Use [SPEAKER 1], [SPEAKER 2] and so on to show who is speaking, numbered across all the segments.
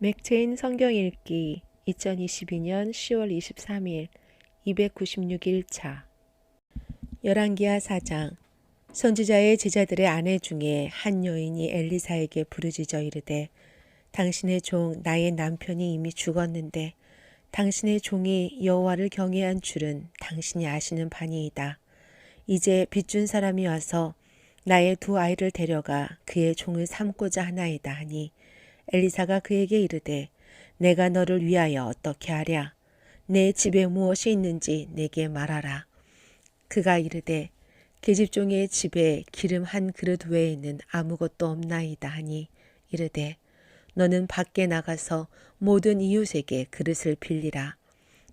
[SPEAKER 1] 맥체인 성경 읽기 2022년 10월 23일 296일 차 열왕기하 4장 선지자의 제자들의 아내 중에 한 여인이 엘리사에게 부르짖어 이르되 당신의 종 나의 남편이 이미 죽었는데 당신의 종이 여호와를 경외한 줄은 당신이 아시는 바니이다. 이제 빚준 사람이 와서 나의 두 아이를 데려가 그의 종을 삼고자 하나이다 하니 엘리사가 그에게 이르되 내가 너를 위하여 어떻게 하랴? 내 집에 무엇이 있는지 내게 말하라. 그가 이르되 계집종의 집에 기름 한 그릇 외에는 아무것도 없나이다 하니 이르되 너는 밖에 나가서 모든 이웃에게 그릇을 빌리라.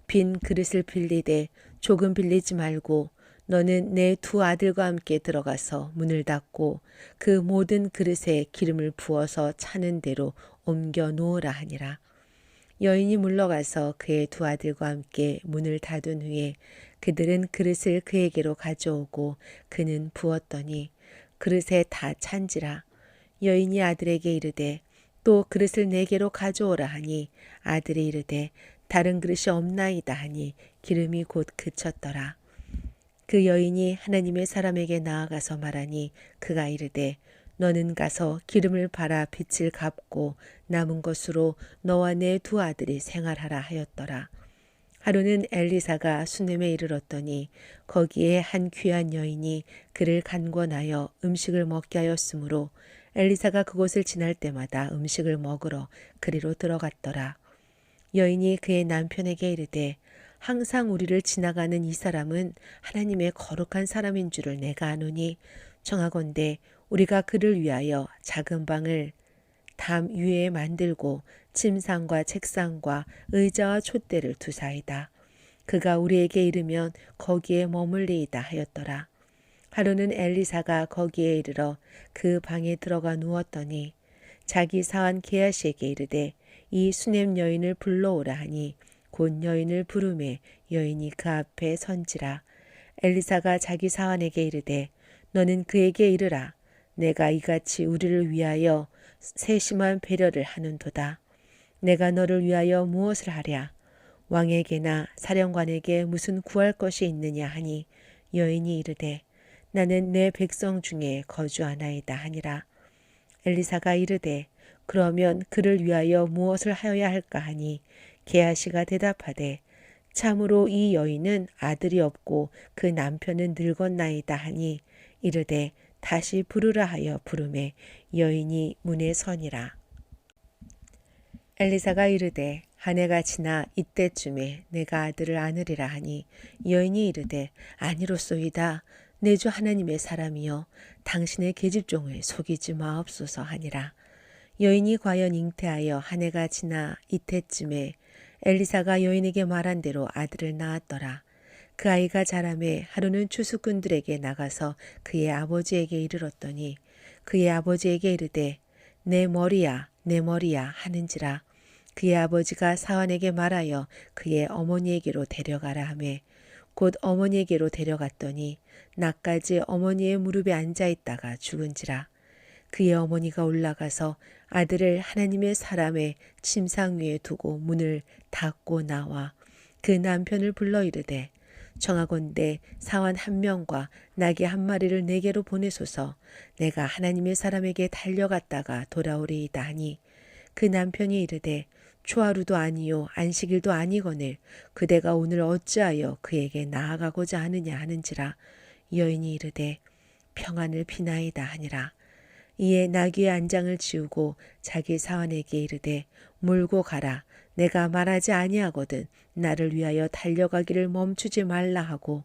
[SPEAKER 1] 빈 그릇을 빌리되 조금 빌리지 말고 너는 내 두 아들과 함께 들어가서 문을 닫고 그 모든 그릇에 기름을 부어서 차는 대로 옮겨 놓으라 하니라. 여인이 물러가서 그의 두 아들과 함께 문을 닫은 후에 그들은 그릇을 그에게로 가져오고 그는 부었더니 그릇에 다 찬지라. 여인이 아들에게 이르되 또 그릇을 내게로 가져오라 하니 아들이 이르되 다른 그릇이 없나이다 하니 기름이 곧 그쳤더라. 그 여인이 하나님의 사람에게 나아가서 말하니 그가 이르되 너는 가서 기름을 발아 빚을 갚고 남은 것으로 너와 내 두 아들이 생활하라 하였더라. 하루는 엘리사가 수넴에 이르렀더니 거기에 한 귀한 여인이 그를 간권하여 음식을 먹게 하였으므로 엘리사가 그곳을 지날 때마다 음식을 먹으러 그리로 들어갔더라. 여인이 그의 남편에게 이르되 항상 우리를 지나가는 이 사람은 하나님의 거룩한 사람인 줄을 내가 아노니 청하건대 우리가 그를 위하여 작은 방을 담 위에 만들고 침상과 책상과 의자와 촛대를 두사이다. 그가 우리에게 이르면 거기에 머물리이다 하였더라. 하루는 엘리사가 거기에 이르러 그 방에 들어가 누웠더니 자기 사환 게하시에게 이르되 이 수넴 여인을 불러오라 하니 곧 여인을 부르매 여인이 그 앞에 선지라. 엘리사가 자기 사환에게 이르되 너는 그에게 이르라. 내가 이같이 우리를 위하여 세심한 배려를 하는도다. 내가 너를 위하여 무엇을 하랴? 왕에게나 사령관에게 무슨 구할 것이 있느냐 하니 여인이 이르되 나는 내 백성 중에 거주하나이다 하니라. 엘리사가 이르되 그러면 그를 위하여 무엇을 하여야 할까 하니 게하시가 대답하되 참으로 이 여인은 아들이 없고 그 남편은 늙었나이다 하니 이르되 다시 부르라 하여 부르매 여인이 문에 서니라. 엘리사가 이르되 한 해가 지나 이때쯤에 내가 아들을 안으리라 하니 여인이 이르되 아니로소이다. 내 주 하나님의 사람이여 당신의 계집종을 속이지 마옵소서 하니라. 여인이 과연 잉태하여 한 해가 지나 이때쯤에 엘리사가 여인에게 말한 대로 아들을 낳았더라. 그 아이가 자라매 하루는 추수꾼들에게 나가서 그의 아버지에게 이르렀더니 그의 아버지에게 이르되 내 머리야 내 머리야 하는지라. 그의 아버지가 사환에게 말하여 그의 어머니에게로 데려가라 하매 곧 어머니에게로 데려갔더니 낮까지 어머니의 무릎에 앉아있다가 죽은지라. 그의 어머니가 올라가서 아들을 하나님의 사람의 침상 위에 두고 문을 닫고 나와 그 남편을 불러 이르되 청하건대 사환 한 명과 나귀 한 마리를 내게로 보내소서. 내가 하나님의 사람에게 달려갔다가 돌아오리이다 하니 그 남편이 이르되 초하루도 아니요 안식일도 아니거늘 그대가 오늘 어찌하여 그에게 나아가고자 하느냐 하는지라. 여인이 이르되 평안을 비나이다 하니라. 이에 나귀의 안장을 지우고 자기 사환에게 이르되 몰고 가라. 내가 말하지 아니하거든 나를 위하여 달려가기를 멈추지 말라 하고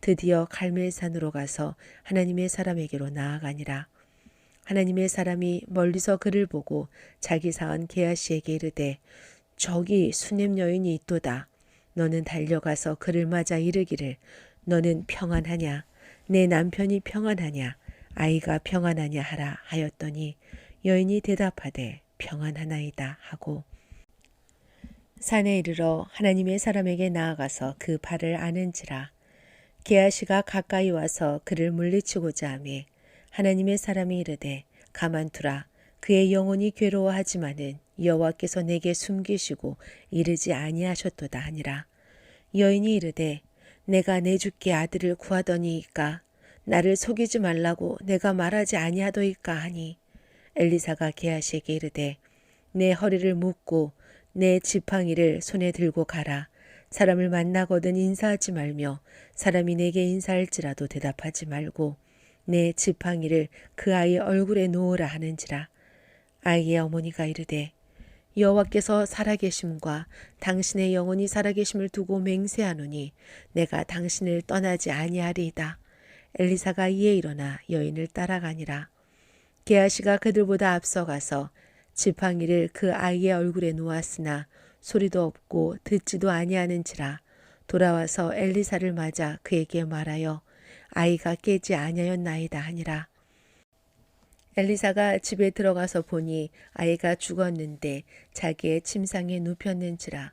[SPEAKER 1] 드디어 갈멜산으로 가서 하나님의 사람에게로 나아가니라. 하나님의 사람이 멀리서 그를 보고 자기 사환 게하시에게 이르되 저기 수넴 여인이 있도다. 너는 달려가서 그를 맞아 이르기를 너는 평안하냐? 내 남편이 평안하냐? 아이가 평안하냐 하라 하였더니 여인이 대답하되 평안하나이다 하고 산에 이르러 하나님의 사람에게 나아가서 그 발을 아는지라. 게하시가 가까이 와서 그를 물리치고자 하매 하나님의 사람이 이르되 가만두라. 그의 영혼이 괴로워하지만은 여호와께서 내게 숨기시고 이르지 아니하셨도다 하니라. 여인이 이르되 내가 내 주께 아들을 구하더니이까 나를 속이지 말라고 내가 말하지 아니하더이까 하니 엘리사가 게하시에게 이르되 내 허리를 묶고 내 지팡이를 손에 들고 가라. 사람을 만나거든 인사하지 말며 사람이 내게 인사할지라도 대답하지 말고 내 지팡이를 그 아이의 얼굴에 놓으라 하는지라. 아이의 어머니가 이르되 여호와께서 살아계심과 당신의 영혼이 살아계심을 두고 맹세하노니 내가 당신을 떠나지 아니하리이다. 엘리사가 이에 일어나 여인을 따라가니라. 게하시가 그들보다 앞서가서 지팡이를 그 아이의 얼굴에 놓았으나 소리도 없고 듣지도 아니하는지라. 돌아와서 엘리사를 맞아 그에게 말하여 아이가 깨지 아니하였나이다 하니라. 엘리사가 집에 들어가서 보니 아이가 죽었는데 자기의 침상에 눕혔는지라.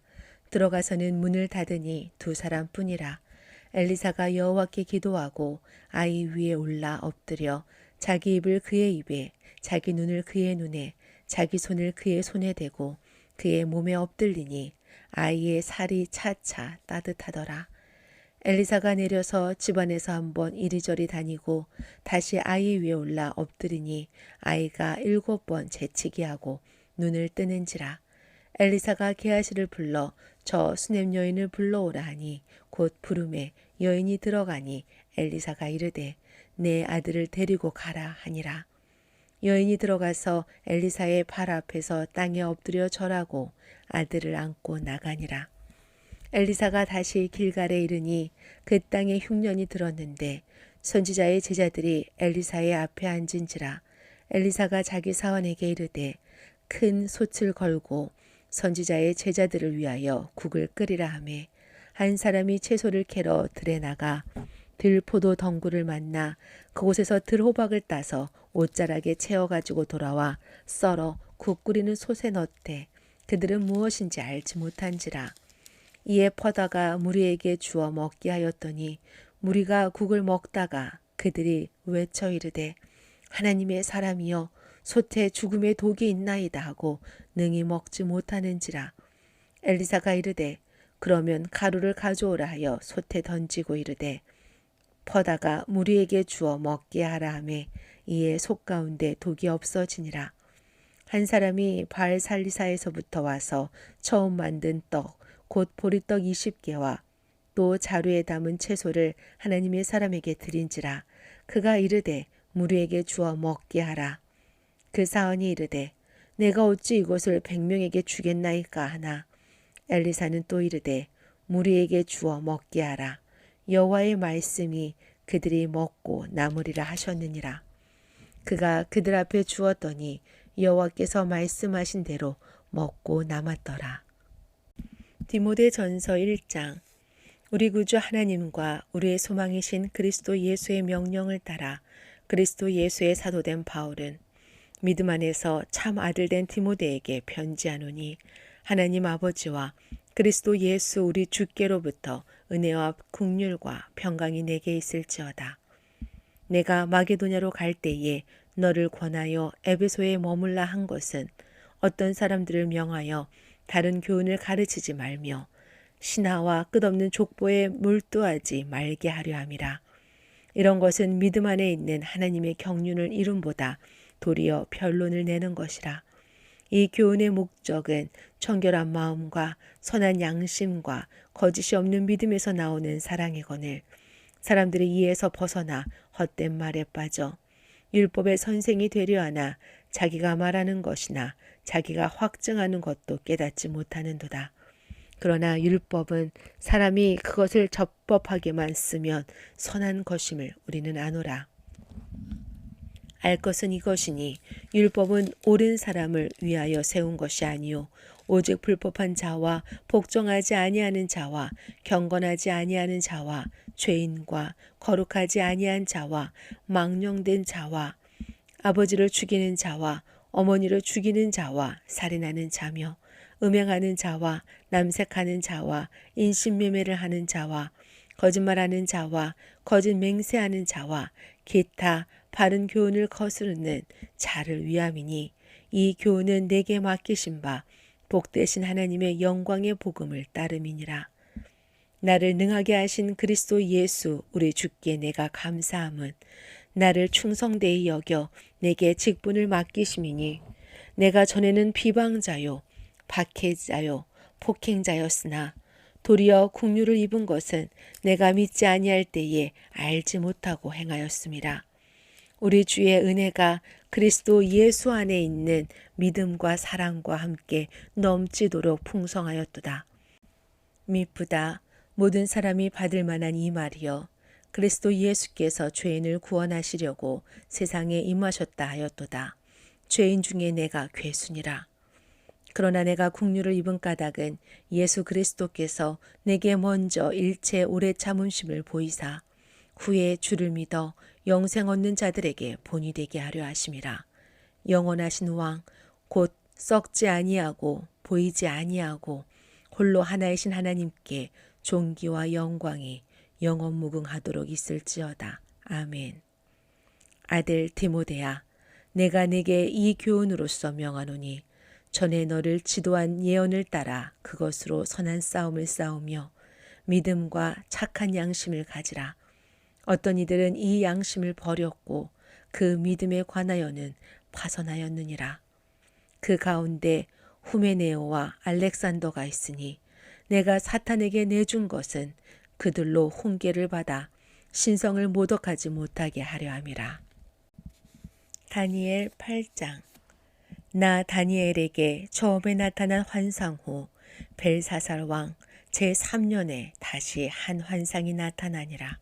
[SPEAKER 1] 들어가서는 문을 닫으니 두 사람뿐이라. 엘리사가 여호와께 기도하고 아이 위에 올라 엎드려 자기 입을 그의 입에 자기 눈을 그의 눈에 자기 손을 그의 손에 대고 그의 몸에 엎들리니 아이의 살이 차차 따뜻하더라. 엘리사가 내려서 집안에서 한번 이리저리 다니고 다시 아이 위에 올라 엎드리니 아이가 7번 재치기 하고 눈을 뜨는지라. 엘리사가 게하시를 불러 저 수냄 여인을 불러오라 하니 곧 부름에 여인이 들어가니 엘리사가 이르되 내 아들을 데리고 가라 하니라. 여인이 들어가서 엘리사의 발 앞에서 땅에 엎드려 절하고 아들을 안고 나가니라. 엘리사가 다시 길갈에 이르니 그 땅에 흉년이 들었는데 선지자의 제자들이 엘리사의 앞에 앉은지라. 엘리사가 자기 사원에게 이르되 큰 솥을 걸고 선지자의 제자들을 위하여 국을 끓이라 하매 한 사람이 채소를 캐러 들에 나가 들포도 덩굴을 만나 그곳에서 들호박을 따서 옷자락에 채워가지고 돌아와 썰어 국 끓이는 솥에 넣되 그들은 무엇인지 알지 못한지라. 이에 퍼다가 무리에게 주어 먹게 하였더니 무리가 국을 먹다가 그들이 외쳐 이르되 하나님의 사람이여 솥에 죽음의 독이 있나이다 하고 능히 먹지 못하는지라. 엘리사가 이르되 그러면 가루를 가져오라 하여 솥에 던지고 이르되 퍼다가 무리에게 주어 먹게 하라 하매 이에 솥 가운데 독이 없어지니라. 한 사람이 바알 살리사에서부터 와서 처음 만든 떡 곧 보리떡 20개와 또 자루에 담은 채소를 하나님의 사람에게 드린지라. 그가 이르되 무리에게 주어 먹게 하라. 그 사원이 이르되 내가 어찌 이것을 100명에게 주겠나이까 하나. 엘리사는 또 이르되 무리에게 주어 먹게 하라. 여호와의 말씀이 그들이 먹고 남으리라 하셨느니라. 그가 그들 앞에 주었더니 여호와께서 말씀하신 대로 먹고 남았더라. 디모데전서 1장. 우리 구주 하나님과 우리의 소망이신 그리스도 예수의 명령을 따라 그리스도 예수의 사도된 바울은 믿음 안에서 참 아들된 디모데에게 편지하노니 하나님 아버지와 그리스도 예수 우리 주께로부터 은혜와 긍휼과 평강이 내게 있을지어다. 내가 마게도냐로 갈 때에 너를 권하여 에베소에 머물라 한 것은 어떤 사람들을 명하여 다른 교훈을 가르치지 말며 신하와 끝없는 족보에 몰두하지 말게 하려 함이라. 이런 것은 믿음 안에 있는 하나님의 경륜을 이름보다 도리어 변론을 내는 것이라. 이 교훈의 목적은 청결한 마음과 선한 양심과 거짓이 없는 믿음에서 나오는 사랑이거늘 사람들이 이에서 벗어나 헛된 말에 빠져 율법의 선생이 되려 하나 자기가 말하는 것이나 자기가 확증하는 것도 깨닫지 못하는도다. 그러나 율법은 사람이 그것을 적법하게만 쓰면 선한 것임을 우리는 아노라. 알 것은 이것이니 율법은 옳은 사람을 위하여 세운 것이 아니요 오직 불법한 자와 복종하지 아니하는 자와 경건하지 아니하는 자와 죄인과 거룩하지 아니한 자와 망령된 자와 아버지를 죽이는 자와 어머니를 죽이는 자와 살인하는 자며 음행하는 자와 남색하는 자와 인신매매를 하는 자와 거짓말하는 자와 거짓 맹세하는 자와 기타 바른 교훈을 거스르는 자를 위함이니 이 교훈은 내게 맡기신 바 복되신 하나님의 영광의 복음을 따름이니라. 나를 능하게 하신 그리스도 예수 우리 주께 내가 감사함은 나를 충성되이 여겨 내게 직분을 맡기심이니 내가 전에는 비방자요 박해자요 폭행자였으나 도리어 국류를 입은 것은 내가 믿지 아니할 때에 알지 못하고 행하였음이라. 우리 주의 은혜가 그리스도 예수 안에 있는 믿음과 사랑과 함께 넘치도록 풍성하였도다. 미쁘다. 모든 사람이 받을 만한 이 말이여. 그리스도 예수께서 죄인을 구원하시려고 세상에 임하셨다 하였도다. 죄인 중에 내가 괴순이라. 그러나 내가 국류를 입은 까닭은 예수 그리스도께서 내게 먼저 일체 오래 참음심을 보이사 후에 주를 믿어 영생 얻는 자들에게 본이 되게 하려 하심이라. 영원하신 왕 곧 썩지 아니하고 보이지 아니하고 홀로 하나이신 하나님께 존귀와 영광이 영원 무궁하도록 있을지어다. 아멘. 아들 디모데야, 내가 네게 이 교훈으로서 명하노니 전에 너를 지도한 예언을 따라 그것으로 선한 싸움을 싸우며 믿음과 착한 양심을 가지라. 어떤 이들은 이 양심을 버렸고 그 믿음에 관하여는 파선하였느니라. 그 가운데 후메네오와 알렉산더가 있으니 내가 사탄에게 내준 것은 그들로 훈계를 받아 신성을 모독하지 못하게 하려 함이라. 다니엘 8장. 나 다니엘에게 처음에 나타난 환상 후 벨사살 왕 제3년에 다시 한 환상이 나타나니라.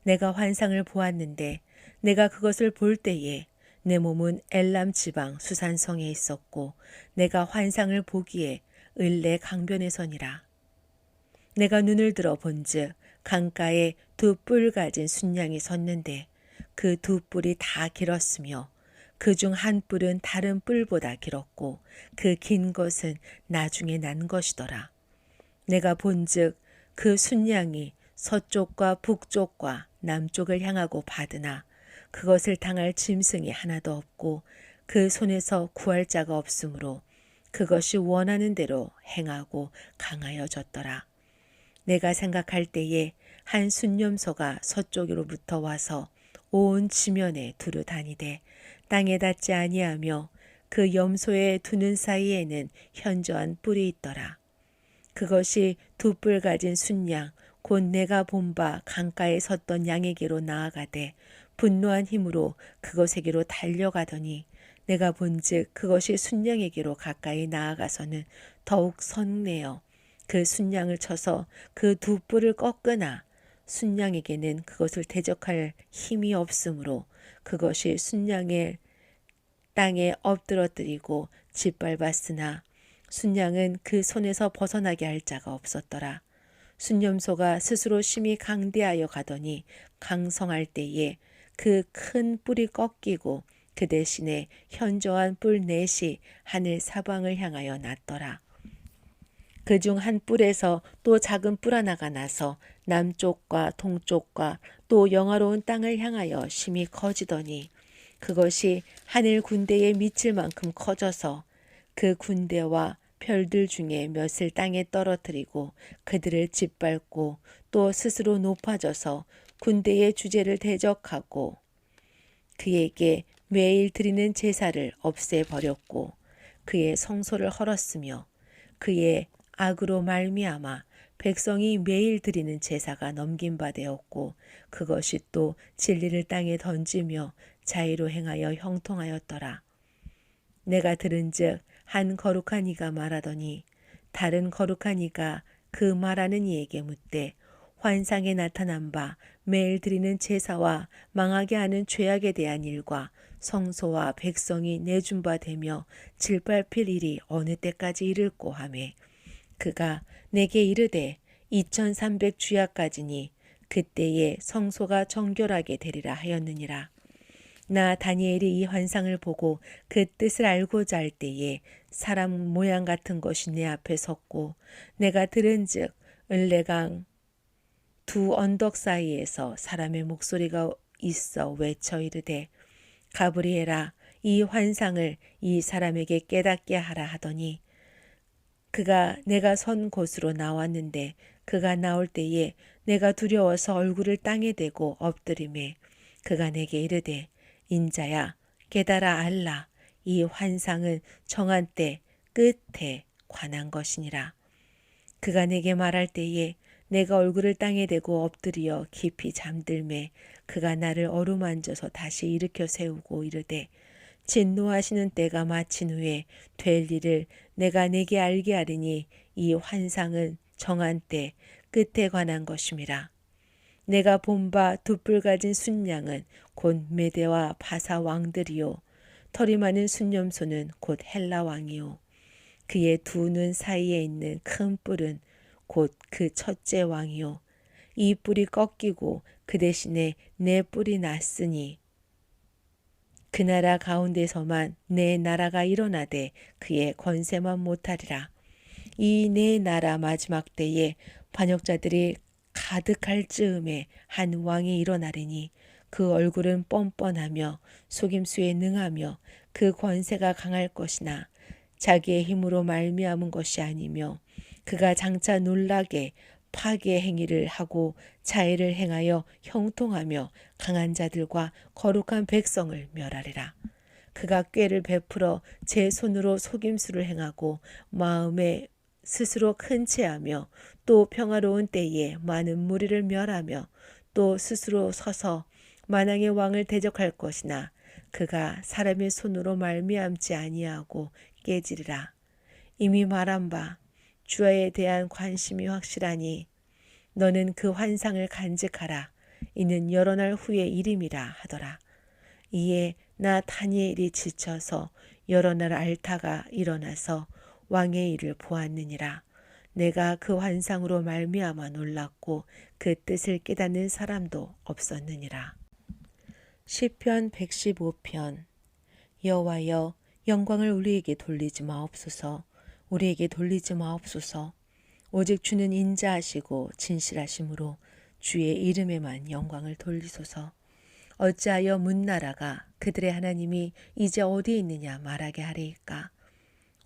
[SPEAKER 1] 내가 환상을 보았는데 내가 그것을 볼 때에 내 몸은 엘람 지방 수산성에 있었고 내가 환상을 보기에 을레 강변에 서니라. 내가 눈을 들어 본즉 강가에 두 뿔 가진 순양이 섰는데 그 두 뿔이 다 길었으며 그중 한 뿔은 다른 뿔보다 길었고 그 긴 것은 나중에 난 것이더라. 내가 본즉 그 순양이 서쪽과 북쪽과 남쪽을 향하고 받으나 그것을 당할 짐승이 하나도 없고 그 손에서 구할 자가 없으므로 그것이 원하는 대로 행하고 강하여졌더라. 내가 생각할 때에 한 순념소가 서쪽으로부터 와서 온 지면에 두루 다니되 땅에 닿지 아니하며 그 염소의 두 눈 사이에는 현저한 뿔이 있더라. 그것이 두 뿔 가진 순양 곧 내가 본 바 강가에 섰던 양에게로 나아가되 분노한 힘으로 그것에게로 달려가더니 내가 본즉 그것이 순양에게로 가까이 나아가서는 더욱 성내어 그 순양을 쳐서 그 두 뿔을 꺾으나 순양에게는 그것을 대적할 힘이 없으므로 그것이 순양의 땅에 엎드러뜨리고 짓밟았으나 순양은 그 손에서 벗어나게 할 자가 없었더라. 순념소가 스스로 심히 강대하여 가더니 강성할 때에 그 큰 뿔이 꺾이고 그 대신에 현저한 뿔 넷이 하늘 사방을 향하여 났더라. 그중 한 뿔에서 또 작은 뿔 하나가 나서 남쪽과 동쪽과 또 영화로운 땅을 향하여 심히 커지더니 그것이 하늘 군대에 미칠 만큼 커져서 그 군대와 별들 중에 몇을 땅에 떨어뜨리고 그들을 짓밟고 또 스스로 높아져서 군대의 주제를 대적하고 그에게 매일 드리는 제사를 없애버렸고 그의 성소를 헐었으며 그의 악으로 말미암아 백성이 매일 드리는 제사가 넘긴 바 되었고 그것이 또 진리를 땅에 던지며 자의로 행하여 형통하였더라. 내가 들은즉 한 거룩한 이가 말하더니 다른 거룩한 이가 그 말하는 이에게 묻되 환상에 나타난 바 매일 드리는 제사와 망하게 하는 죄악에 대한 일과 성소와 백성이 내준 바 되며 질밟힐 일이 어느 때까지 이를꼬 하매 그가 내게 이르되 2300 주야까지니 그때에 성소가 정결하게 되리라 하였느니라. 나 다니엘이 이 환상을 보고 그 뜻을 알고자 할 때에 사람 모양 같은 것이 내 앞에 섰고 내가 들은즉 을레강 두 언덕 사이에서 사람의 목소리가 있어 외쳐 이르되 가브리엘아 이 환상을 이 사람에게 깨닫게 하라 하더니 그가 내가 선 곳으로 나왔는데 그가 나올 때에 내가 두려워서 얼굴을 땅에 대고 엎드리매 그가 내게 이르되 인자야 깨달아 알라 이 환상은 정한 때 끝에 관한 것이니라. 그가 내게 말할 때에 내가 얼굴을 땅에 대고 엎드려 깊이 잠들매 그가 나를 어루만져서 다시 일으켜 세우고 이르되 진노하시는 때가 마친 후에 될 일을 내가 내게 알게 하리니 이 환상은 정한 때 끝에 관한 것임이라. 내가 본 바 두 뿔 가진 순양은 곧 메대와 바사 왕들이요 털이 많은 순념소는 곧 헬라 왕이요 그의 두 눈 사이에 있는 큰 뿔은 곧 그 첫째 왕이요 이 뿔이 꺾이고 그 대신에 네 뿔이 났으니 그 나라 가운데서만 내 나라가 일어나되 그의 권세만 못하리라. 이 네 나라 마지막 때에 반역자들이 가득할 즈음에 한 왕이 일어나리니 그 얼굴은 뻔뻔하며 속임수에 능하며 그 권세가 강할 것이나 자기의 힘으로 말미암은 것이 아니며 그가 장차 놀라게 파괴 행위를 하고 자해를 행하여 형통하며 강한 자들과 거룩한 백성을 멸하리라. 그가 꾀를 베풀어 제 손으로 속임수를 행하고 마음에 스스로 큰 채하며 또 평화로운 때에 많은 무리를 멸하며 또 스스로 서서 만왕의 왕을 대적할 것이나 그가 사람의 손으로 말미암지 아니하고 깨지리라. 이미 말한 바 주에 대한 관심이 확실하니 너는 그 환상을 간직하라. 이는 여러 날 후의 일임이라 하더라. 이에 나 다니엘이 지쳐서 여러 날 앓다가 일어나서 왕의 일을 보았느니라. 내가 그 환상으로 말미암아 놀랐고 그 뜻을 깨닫는 사람도 없었느니라. 시편 115편. 여호와여 영광을 우리에게 돌리지 마옵소서. 우리에게 돌리지 마옵소서. 오직 주는 인자하시고 진실하심으로 주의 이름에만 영광을 돌리소서. 어찌하여 문나라가 그들의 하나님이 이제 어디에 있느냐 말하게 하리이까.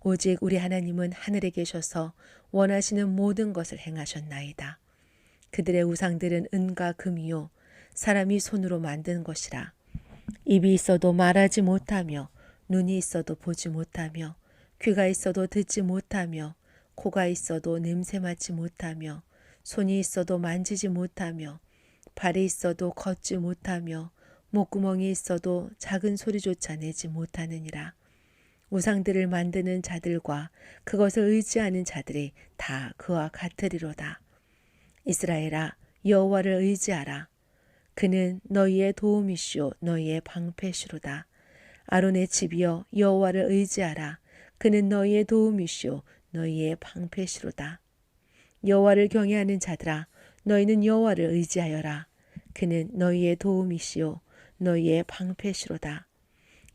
[SPEAKER 1] 오직 우리 하나님은 하늘에 계셔서 원하시는 모든 것을 행하셨나이다. 그들의 우상들은 은과 금이요 사람이 손으로 만든 것이라. 입이 있어도 말하지 못하며 눈이 있어도 보지 못하며 귀가 있어도 듣지 못하며 코가 있어도 냄새 맡지 못하며 손이 있어도 만지지 못하며 발이 있어도 걷지 못하며 목구멍이 있어도 작은 소리조차 내지 못하느니라. 우상들을 만드는 자들과 그것을 의지하는 자들이 다 그와 같으리로다. 이스라엘아 여호와를 의지하라. 그는 너희의 도움이시오 너희의 방패시로다. 아론의 집이여 여호와를 의지하라. 그는 너희의 도움이시오 너희의 방패시로다. 여호와를 경외하는 자들아 너희는 여호와를 의지하여라. 그는 너희의 도움이시오 너희의 방패시로다.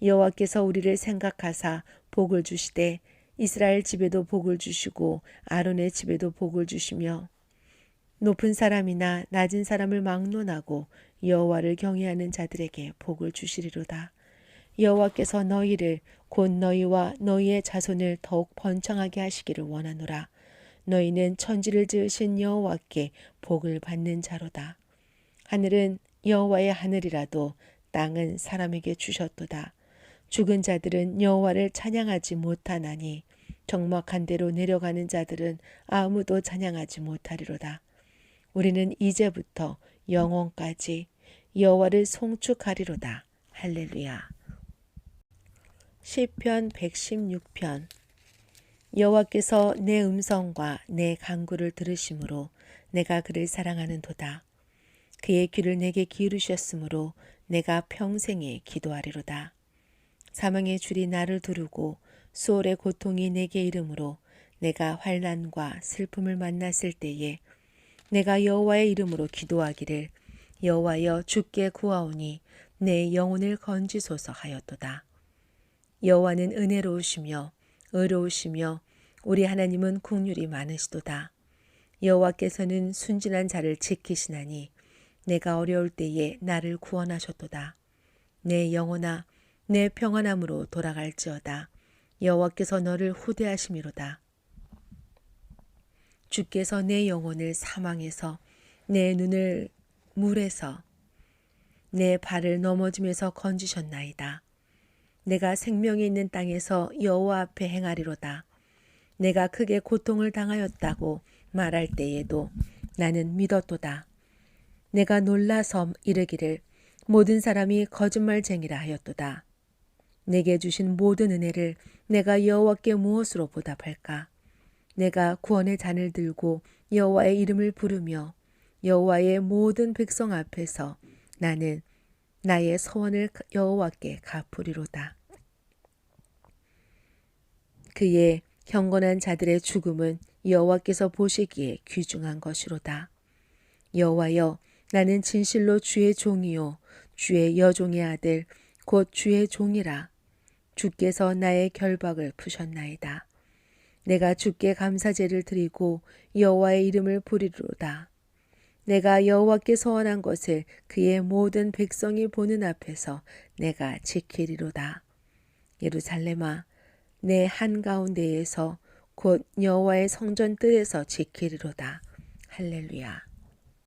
[SPEAKER 1] 여호와께서 우리를 생각하사 복을 주시되 이스라엘 집에도 복을 주시고 아론의 집에도 복을 주시며 높은 사람이나 낮은 사람을 막론하고 여호와를 경외하는 자들에게 복을 주시리로다. 여호와께서 너희를 곧 너희와 너희의 자손을 더욱 번창하게 하시기를 원하노라. 너희는 천지를 지으신 여호와께 복을 받는 자로다. 하늘은 여호와의 하늘이라도 땅은 사람에게 주셨도다. 죽은 자들은 여호와를 찬양하지 못하나니 적막한 데로 내려가는 자들은 아무도 찬양하지 못하리로다. 우리는 이제부터 영원까지 여호와를 송축하리로다. 할렐루야. 시편 116편. 여호와께서 내 음성과 내 간구를 들으심으로 내가 그를 사랑하는도다. 그의 귀를 내게 기울이셨으므로 내가 평생에 기도하리로다. 사망의 줄이 나를 두르고 수월의 고통이 내게 이르므로 내가 환난과 슬픔을 만났을 때에 내가 여호와의 이름으로 기도하기를 여호와여 주께 구하오니 내 영혼을 건지소서 하였도다. 여호와는 은혜로우시며 의로우시며 우리 하나님은 긍휼이 많으시도다. 여호와께서는 순진한 자를 지키시나니 내가 어려울 때에 나를 구원하셨도다. 내 영혼아 내 평안함으로 돌아갈지어다. 여호와께서 너를 후대하심이로다. 주께서 내 영혼을 사망에서 내 눈을 물에서 내 발을 넘어짐에서 건지셨나이다. 내가 생명이 있는 땅에서 여호와 앞에 행하리로다. 내가 크게 고통을 당하였다고 말할 때에도 나는 믿었도다. 내가 놀라서 이르기를 모든 사람이 거짓말쟁이라 하였도다. 내게 주신 모든 은혜를 내가 여호와께 무엇으로 보답할까? 내가 구원의 잔을 들고 여호와의 이름을 부르며 여호와의 모든 백성 앞에서 나는 나의 소원을 여호와께 갚으리로다. 그의 경건한 자들의 죽음은 여호와께서 보시기에 귀중한 것이로다. 여호와여, 나는 진실로 주의 종이요 주의 여종의 아들 곧 주의 종이라. 주께서 나의 결박을 푸셨나이다. 내가 주께 감사제를 드리고 여호와의 이름을 부리로다. 내가 여호와께 서원한 것을 그의 모든 백성이 보는 앞에서 내가 지키리로다. 예루살렘아, 내 한가운데에서 곧 여호와의 성전 뜰에서 지키리로다. 할렐루야.